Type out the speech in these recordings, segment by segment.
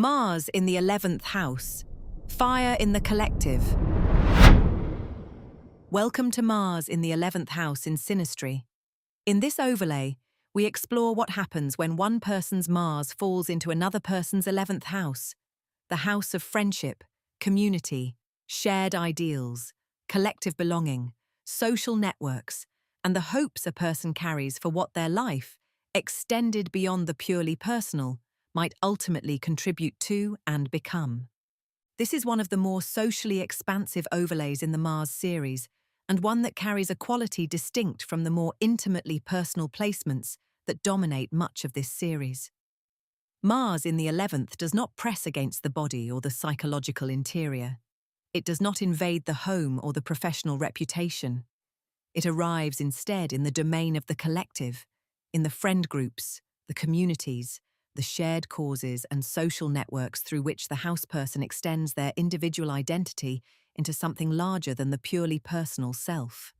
Mars in the 11th house. Fire in the collective. Welcome to Mars in the 11th house in Synastry. In this overlay, we explore what happens when one person's Mars falls into another person's 11th house, the house of friendship, community, shared ideals, collective belonging, social networks, and the hopes a person carries for what their life, extended beyond the purely personal, might ultimately contribute to and become. This is one of the more socially expansive overlays in the Mars series, and one that carries a quality distinct from the more intimately personal placements that dominate much of this series. Mars in the 11th does not press against the body or the psychological interior. It does not invade the home or the professional reputation. It arrives instead in the domain of the collective, in the friend groups, the communities, the shared causes and social networks through which the houseperson extends their individual identity into something larger than the purely personal self.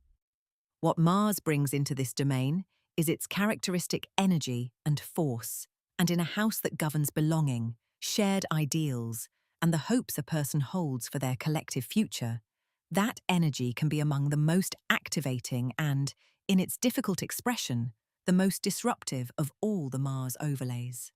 What Mars brings into this domain is its characteristic energy and force, and in a house that governs belonging, shared ideals, and the hopes a person holds for their collective future, that energy can be among the most activating and, in its difficult expression, the most disruptive of all the Mars overlays.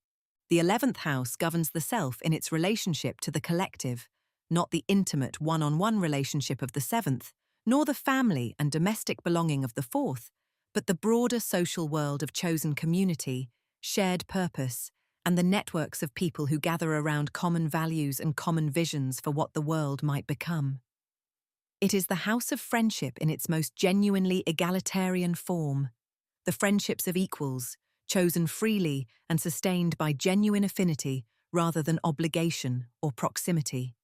The 11th house governs the self in its relationship to the collective, not the intimate one-on-one relationship of the 7th, nor the family and domestic belonging of the 4th, but the broader social world of chosen community, shared purpose, and the networks of people who gather around common values and common visions for what the world might become. It is the house of friendship in its most genuinely egalitarian form, the friendships of equals, chosen freely and sustained by genuine affinity rather than obligation or proximity.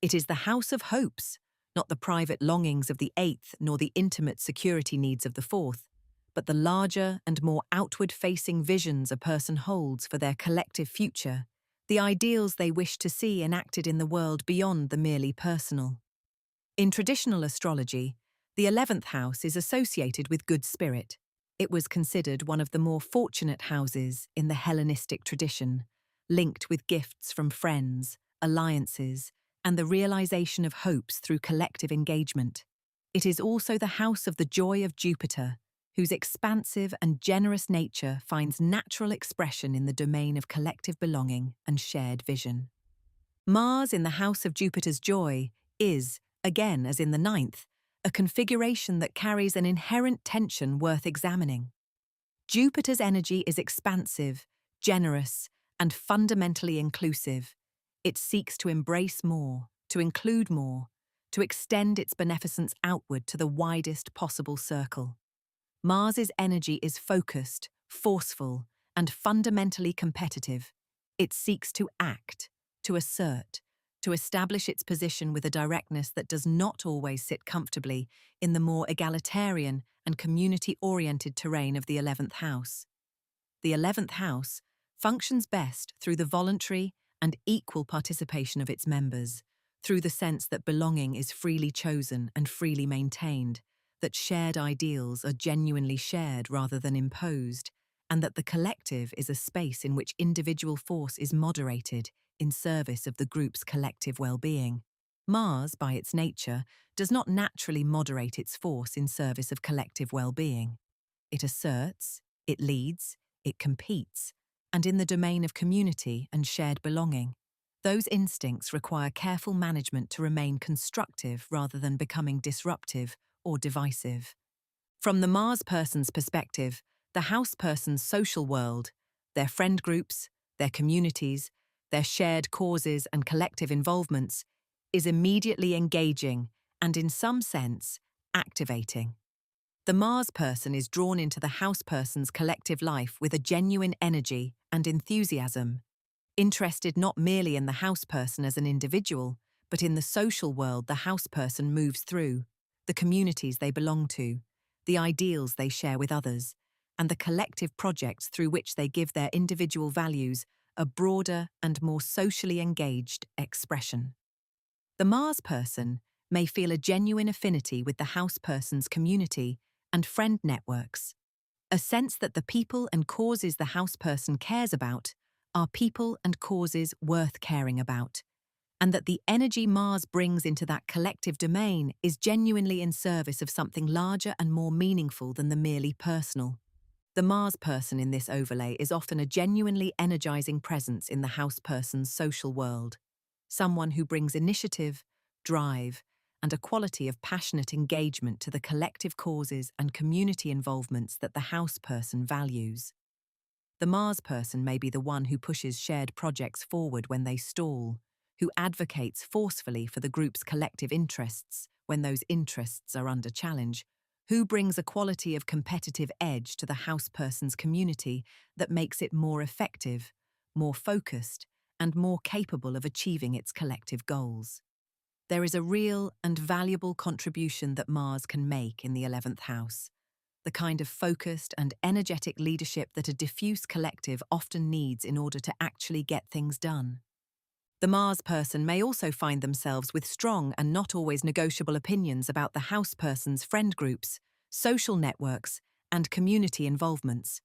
It is the house of hopes, not the private longings of the 8th nor the intimate security needs of the 4th, but the larger and more outward-facing visions a person holds for their collective future, the ideals they wish to see enacted in the world beyond the merely personal. In traditional astrology, the 11th house is associated with good spirit. It was considered one of the more fortunate houses in the Hellenistic tradition, linked with gifts from friends, alliances, and the realization of hopes through collective engagement. It is also the house of the joy of Jupiter, whose expansive and generous nature finds natural expression in the domain of collective belonging and shared vision. Mars in the house of Jupiter's joy is, again as in the 9th, a configuration that carries an inherent tension worth examining. Jupiter's energy is expansive, generous, and fundamentally inclusive. It seeks to embrace more, to include more, to extend its beneficence outward to the widest possible circle. Mars's energy is focused, forceful, and fundamentally competitive. It seeks to act, to assert, to establish its position with a directness that does not always sit comfortably in the more egalitarian and community-oriented terrain of the 11th house. The 11th house functions best through the voluntary and equal participation of its members, through the sense that belonging is freely chosen and freely maintained, that shared ideals are genuinely shared rather than imposed, and that the collective is a space in which individual force is moderated in service of the group's collective well-being. Mars, by its nature, does not naturally moderate its force in service of collective well-being. It asserts, it leads, it competes, and in the domain of community and shared belonging, those instincts require careful management to remain constructive rather than becoming disruptive or divisive. From the Mars person's perspective, the house person's social world, their friend groups, their communities, their shared causes and collective involvements, is immediately engaging and, in some sense, activating. The Mars person is drawn into the house person's collective life with a genuine energy and enthusiasm, interested not merely in the house person as an individual, but in the social world the house person moves through, the communities they belong to, the ideals they share with others, and the collective projects through which they give their individual values a broader and more socially engaged expression. The Mars person may feel a genuine affinity with the house person's community and friend networks, a sense that the people and causes the house person cares about are people and causes worth caring about, and that the energy Mars brings into that collective domain is genuinely in service of something larger and more meaningful than the merely personal. The Mars person in this overlay is often a genuinely energizing presence in the house person's social world, someone who brings initiative, drive, and a quality of passionate engagement to the collective causes and community involvements that the house person values. The Mars person may be the one who pushes shared projects forward when they stall, who advocates forcefully for the group's collective interests when those interests are under challenge, who brings a quality of competitive edge to the house person's community that makes it more effective, more focused, and more capable of achieving its collective goals. There is a real and valuable contribution that Mars can make in the 11th house, the kind of focused and energetic leadership that a diffuse collective often needs in order to actually get things done. The Mars person may also find themselves with strong and not always negotiable opinions about the house person's friend groups, social networks, and community involvements,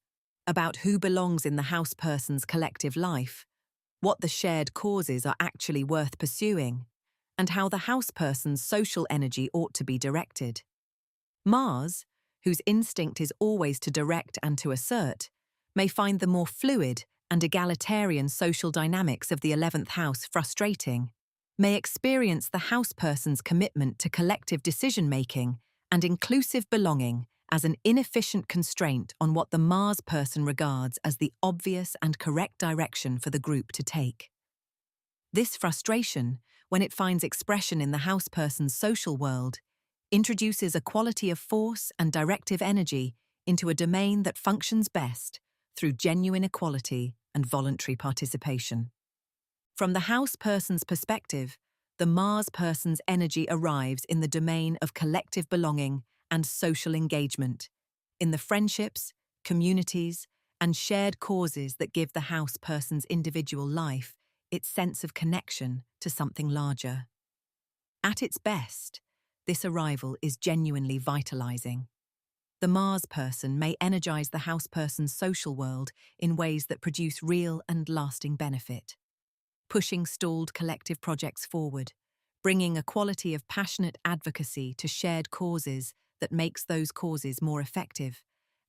about who belongs in the house person's collective life, what the shared causes are actually worth pursuing, and how the house person's social energy ought to be directed. Mars, whose instinct is always to direct and to assert, may find the more fluid and egalitarian social dynamics of the 11th house frustrating, may experience the house person's commitment to collective decision-making and inclusive belonging as an inefficient constraint on what the Mars person regards as the obvious and correct direction for the group to take. This frustration, when it finds expression in the house person's social world, introduces a quality of force and directive energy into a domain that functions best through genuine equality and voluntary participation. From the house person's perspective, the Mars person's energy arrives in the domain of collective belonging and social engagement, in the friendships, communities, and shared causes that give the house person's individual life its sense of connection to something larger. At its best, this arrival is genuinely vitalizing. The Mars person may energize the house person's social world in ways that produce real and lasting benefit, pushing stalled collective projects forward, bringing a quality of passionate advocacy to shared causes that makes those causes more effective,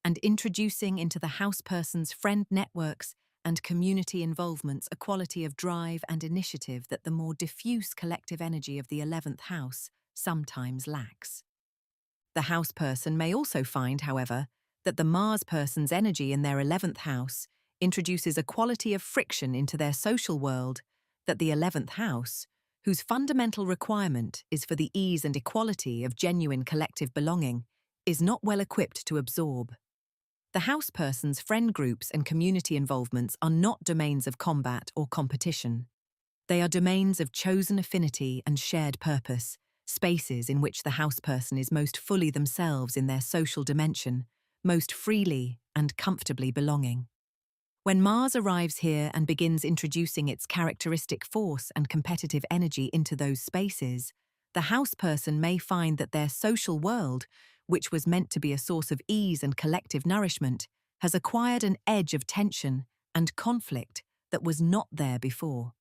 and introducing into the house person's friend networks and community involvements a quality of drive and initiative that the more diffuse collective energy of the 11th house sometimes lacks. The house person may also find, however, that the Mars person's energy in their 11th house introduces a quality of friction into their social world that the 11th house, whose fundamental requirement is for the ease and equality of genuine collective belonging, is not well equipped to absorb. The house person's friend groups and community involvements are not domains of combat or competition. They are domains of chosen affinity and shared purpose, spaces in which the house person is most fully themselves in their social dimension, most freely and comfortably belonging. When Mars arrives here and begins introducing its characteristic force and competitive energy into those spaces, the house person may find that their social world, which was meant to be a source of ease and collective nourishment, has acquired an edge of tension and conflict that was not there before.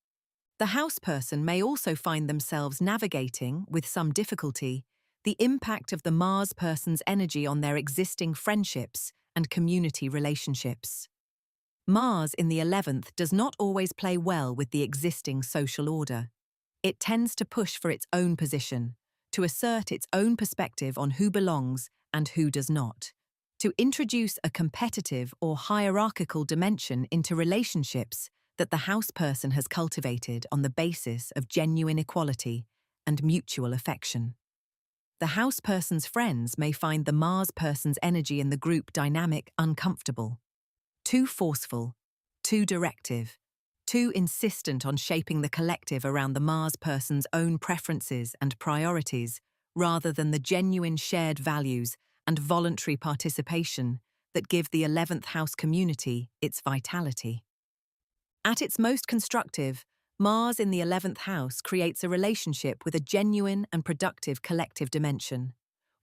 The house person may also find themselves navigating, with some difficulty, the impact of the Mars person's energy on their existing friendships and community relationships. Mars in the 11th does not always play well with the existing social order. It tends to push for its own position, to assert its own perspective on who belongs and who does not, to introduce a competitive or hierarchical dimension into relationships that the house person has cultivated on the basis of genuine equality and mutual affection. The house person's friends may find the Mars person's energy in the group dynamic uncomfortable, too forceful, too directive, too insistent on shaping the collective around the Mars person's own preferences and priorities, rather than the genuine shared values and voluntary participation that give the 11th house community its vitality. At its most constructive, Mars in the 11th house creates a relationship with a genuine and productive collective dimension,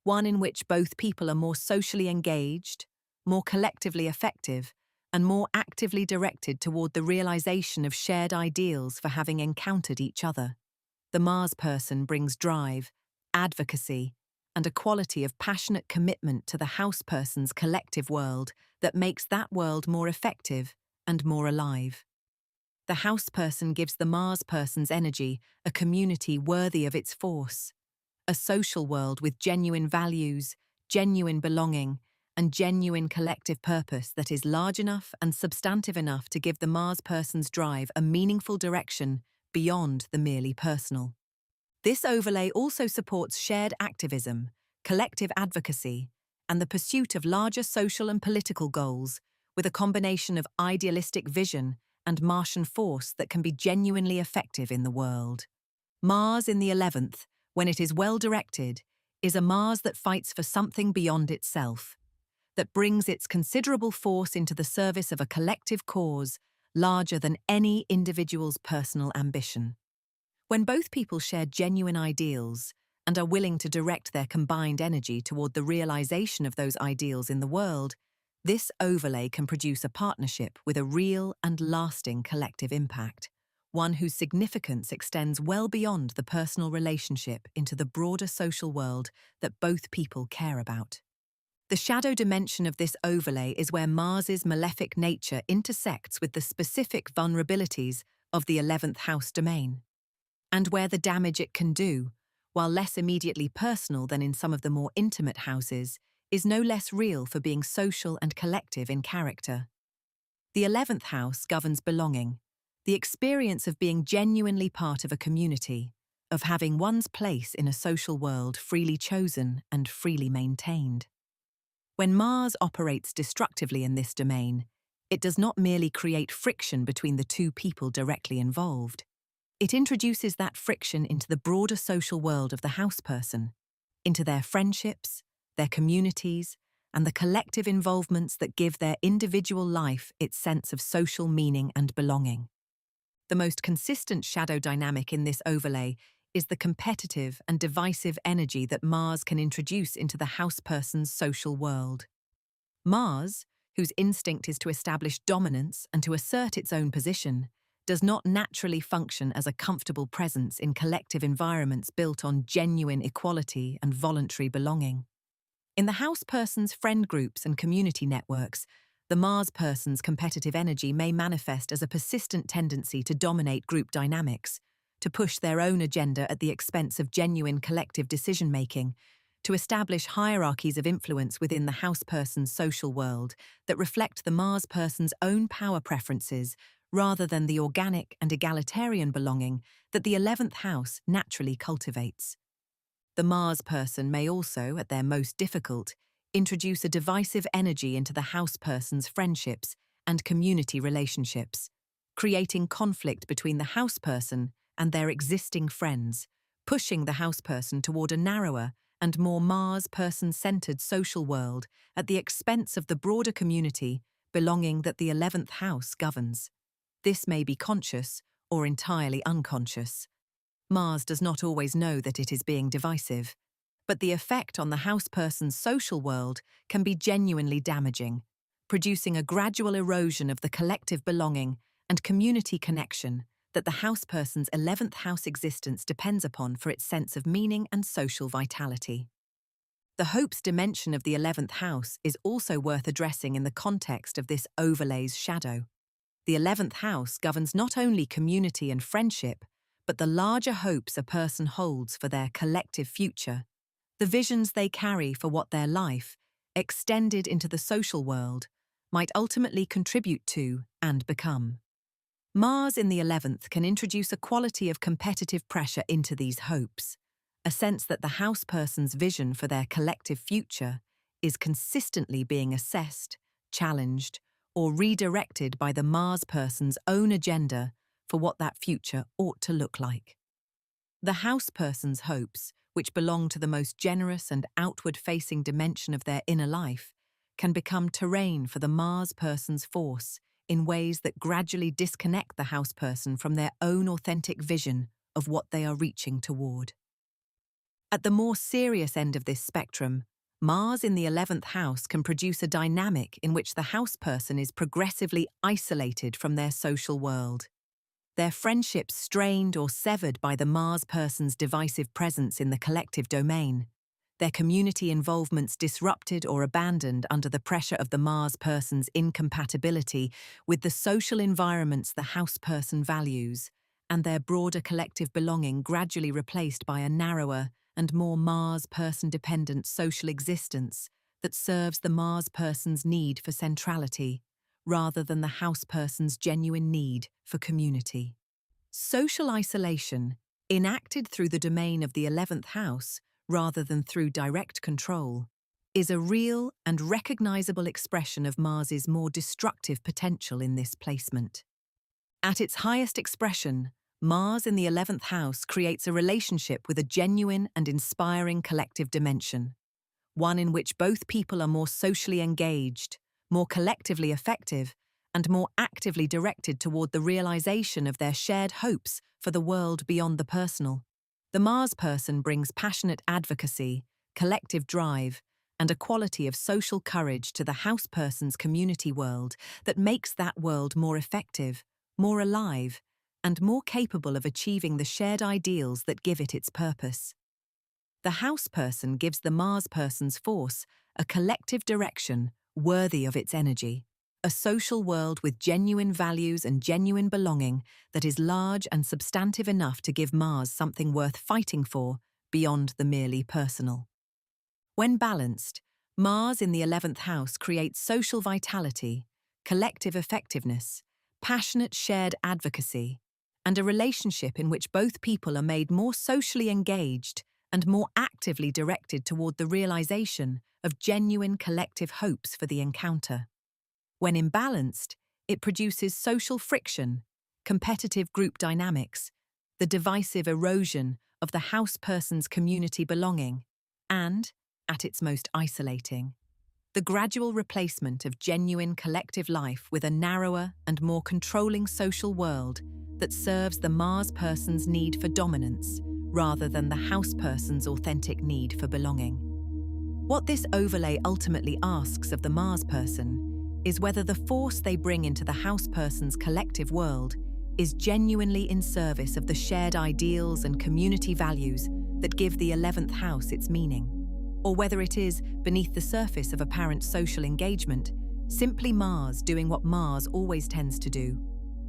one in which both people are more socially engaged, more collectively effective, and more actively directed toward the realization of shared ideals for having encountered each other. The Mars person brings drive, advocacy, and a quality of passionate commitment to the house person's collective world that makes that world more effective and more alive. The house person gives the Mars person's energy a community worthy of its force, a social world with genuine values, genuine belonging, and genuine collective purpose that is large enough and substantive enough to give the Mars person's drive a meaningful direction beyond the merely personal. This overlay also supports shared activism, collective advocacy, and the pursuit of larger social and political goals, with a combination of idealistic vision and Martian force that can be genuinely effective in the world. Mars in the 11th, when it is well directed, is a Mars that fights for something beyond itself, that brings its considerable force into the service of a collective cause larger than any individual's personal ambition. When both people share genuine ideals and are willing to direct their combined energy toward the realization of those ideals in the world, this overlay can produce a partnership with a real and lasting collective impact, one whose significance extends well beyond the personal relationship into the broader social world that both people care about. The shadow dimension of this overlay is where Mars's malefic nature intersects with the specific vulnerabilities of the 11th house domain, and where the damage it can do, while less immediately personal than in some of the more intimate houses, is no less real for being social and collective in character. The 11th house governs belonging, the experience of being genuinely part of a community, of having one's place in a social world freely chosen and freely maintained. When Mars operates destructively in this domain, it does not merely create friction between the two people directly involved. It introduces that friction into the broader social world of the house person, into their friendships, their communities, and the collective involvements that give their individual life its sense of social meaning and belonging. The most consistent shadow dynamic in this overlay is the competitive and divisive energy that Mars can introduce into the house person's social world. Mars, whose instinct is to establish dominance and to assert its own position, does not naturally function as a comfortable presence in collective environments built on genuine equality and voluntary belonging. In the house person's friend groups and community networks, the Mars person's competitive energy may manifest as a persistent tendency to dominate group dynamics, to push their own agenda at the expense of genuine collective decision-making, to establish hierarchies of influence within the house person's social world that reflect the Mars person's own power preferences rather than the organic and egalitarian belonging that the 11th house naturally cultivates. The Mars person may also, at their most difficult, introduce a divisive energy into the house person's friendships and community relationships, creating conflict between the house person and their existing friends, pushing the house person toward a narrower and more Mars person-centered social world at the expense of the broader community belonging that the 11th house governs. This may be conscious or entirely unconscious. Mars does not always know that it is being divisive, but the effect on the house person's social world can be genuinely damaging, producing a gradual erosion of the collective belonging and community connection that the house person's 11th house existence depends upon for its sense of meaning and social vitality. The hopes dimension of the 11th house is also worth addressing in the context of this overlay's shadow. The 11th house governs not only community and friendship, but the larger hopes a person holds for their collective future, the visions they carry for what their life, extended into the social world, might ultimately contribute to and become. Mars in the 11th can introduce a quality of competitive pressure into these hopes, a sense that the house person's vision for their collective future is consistently being assessed, challenged, or redirected by the Mars person's own agenda for what that future ought to look like. The house person's hopes, which belong to the most generous and outward-facing dimension of their inner life, can become terrain for the Mars person's force in ways that gradually disconnect the house person from their own authentic vision of what they are reaching toward. At the more serious end of this spectrum, Mars in the 11th house can produce a dynamic in which the house person is progressively isolated from their social world. Their friendships strained or severed by the Mars person's divisive presence in the collective domain. Their community involvements disrupted or abandoned under the pressure of the Mars person's incompatibility with the social environments the house person values, and their broader collective belonging gradually replaced by a narrower and more Mars person-dependent social existence that serves the Mars person's need for centrality, rather than the house person's genuine need for community. Social isolation, enacted through the domain of the 11th house rather than through direct control, is a real and recognizable expression of Mars's more destructive potential in this placement. At its highest expression, Mars in the 11th house creates a relationship with a genuine and inspiring collective dimension, one in which both people are more socially engaged, more collectively effective, and more actively directed toward the realization of their shared hopes for the world beyond the personal. The Mars person brings passionate advocacy, collective drive, and a quality of social courage to the house person's community world that makes that world more effective, more alive, and more capable of achieving the shared ideals that give it its purpose. The house person gives the Mars person's force a collective direction worthy of its energy, a social world with genuine values and genuine belonging that is large and substantive enough to give Mars something worth fighting for beyond the merely personal. When balanced, Mars in the 11th house creates social vitality, collective effectiveness, passionate shared advocacy, and a relationship in which both people are made more socially engaged and more actively directed toward the realization of genuine collective hopes for the encounter. When imbalanced, it produces social friction, competitive group dynamics, the divisive erosion of the house person's community belonging, and, at its most isolating, the gradual replacement of genuine collective life with a narrower and more controlling social world that serves the Mars person's need for dominance rather than the house person's authentic need for belonging. What this overlay ultimately asks of the Mars person is whether the force they bring into the house person's collective world is genuinely in service of the shared ideals and community values that give the 11th house its meaning, or whether it is, beneath the surface of apparent social engagement, simply Mars doing what Mars always tends to do,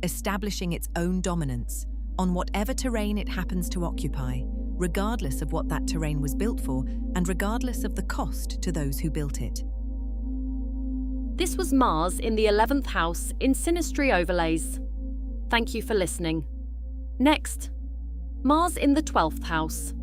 establishing its own dominance on whatever terrain it happens to occupy, regardless of what that terrain was built for and regardless of the cost to those who built it. This was Mars in the 11th house in Synastry Overlays. Thank you for listening. Next, Mars in the 12th house.